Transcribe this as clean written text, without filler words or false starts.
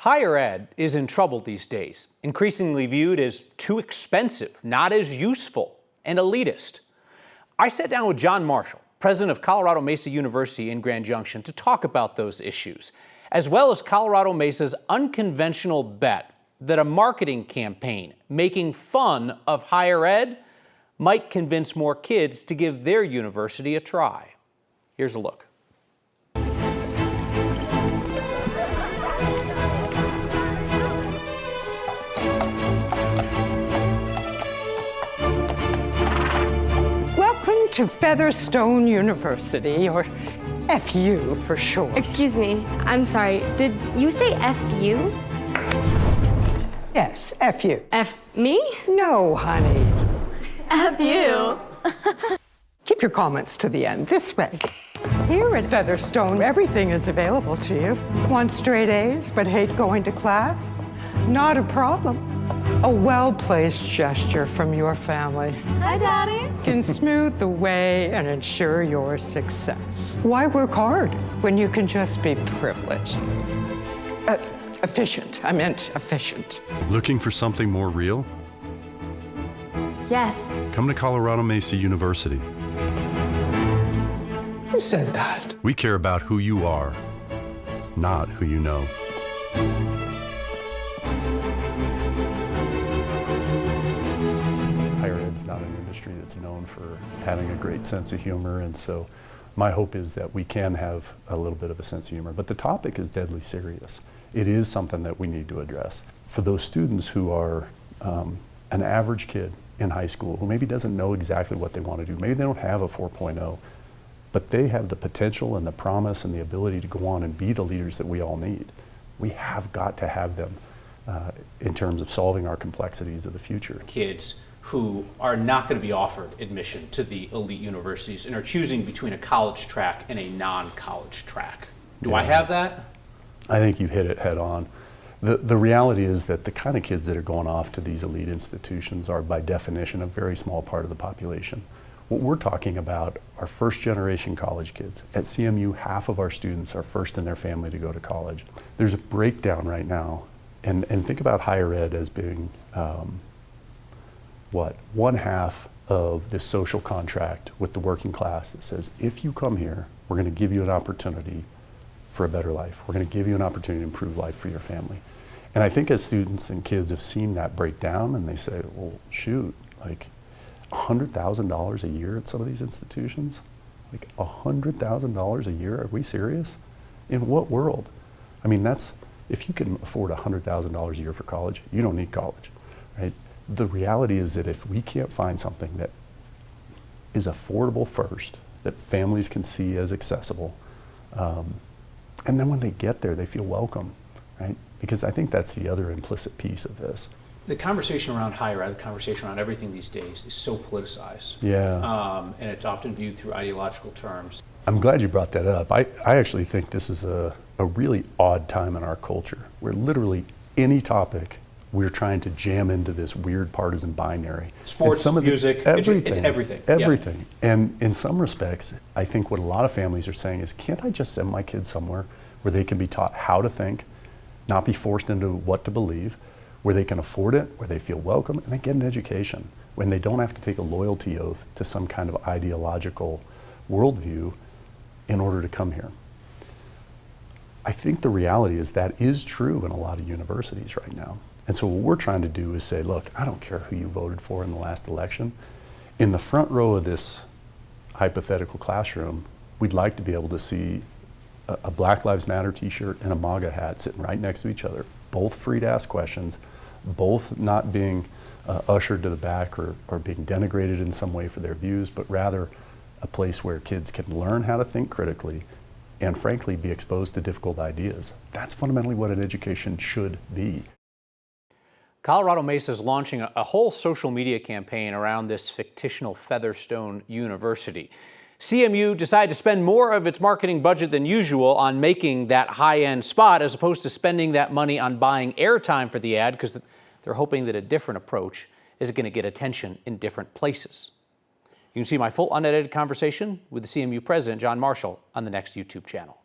Higher ed is in trouble these days, increasingly viewed as too expensive, not as useful, and elitist. I sat down with John Marshall, president of Colorado Mesa University in Grand Junction, to talk about those issues, as well as Colorado Mesa's unconventional bet that a marketing campaign making fun of higher ed might convince more kids to give their university a try. Here's a look. Welcome to Featherstone University, or FU for short. Excuse me, I'm sorry. Did you say FU? Yes, FU. F me? No, honey. FU. Keep your comments to the end, this way. Here at Featherstone, everything is available to you. Want straight A's but hate going to class? Not a problem. A well-placed gesture from your family Hi, Daddy. can smooth the way and ensure your success. Why work hard when you can just be privileged? Efficient. I meant efficient. Looking for something more real? Yes. Come to Colorado Mesa University. Who said that? We care about who you are, not who you know. Higher ed's not an industry that's known for having a great sense of humor, and so my hope is that we can have a little bit of a sense of humor. But the topic is deadly serious. It is something that we need to address. For those students who are an average kid in high school who maybe doesn't know exactly what they want to do, maybe they don't have a 4.0, but they have the potential and the promise and the ability to go on and be the leaders that we all need. We have got to have them in terms of solving our complexities of the future. Kids who are not going to be offered admission to the elite universities and are choosing between a college track and a non-college track. Do I have that? I think you've hit it head on. The reality is that the kind of kids that are going off to these elite institutions are by definition a very small part of the population. What we're talking about are first generation college kids. At CMU, half of our students are first in their family to go to college. There's a breakdown right now, and think about higher ed as being one half of this social contract with the working class that says, if you come here, we're going to give you an opportunity for a better life. We're going to give you an opportunity to improve life for your family. And I think as students and kids have seen that break down and they say, well, shoot, like $100,000 a year at some of these institutions? Like $100,000 a year? Are we serious? In what world? I mean, if you can afford $100,000 a year for college, you don't need college, right? The reality is that if we can't find something that is affordable first, that families can see as accessible, and then when they get there, they feel welcome, right? Because I think that's the other implicit piece of this. The conversation around higher ed, the conversation around everything these days is so politicized. Yeah. And it's often viewed through ideological terms. I'm glad you brought that up. I actually think this is a really odd time in our culture where literally any topic we're trying to jam into this weird partisan binary. Sports, music, everything. It's everything. Everything. Yeah. And in some respects, I think what a lot of families are saying is, can't I just send my kids somewhere where they can be taught how to think, not be forced into what to believe, where they can afford it, where they feel welcome, and they get an education, when they don't have to take a loyalty oath to some kind of ideological worldview in order to come here. I think the reality is that is true in a lot of universities right now. And so what we're trying to do is say, look, I don't care who you voted for in the last election. In the front row of this hypothetical classroom, we'd like to be able to see a Black Lives Matter t-shirt and a MAGA hat sitting right next to each other, both free to ask questions, both not being ushered to the back or being denigrated in some way for their views, but rather a place where kids can learn how to think critically and frankly be exposed to difficult ideas. That's fundamentally what an education should be. Colorado Mesa is launching a whole social media campaign around this fictional Featherstone University. CMU decided to spend more of its marketing budget than usual on making that high-end spot as opposed to spending that money on buying airtime for the ad because they're hoping that a different approach is going to get attention in different places. You can see my full unedited conversation with the CMU president, John Marshall, on the next YouTube channel.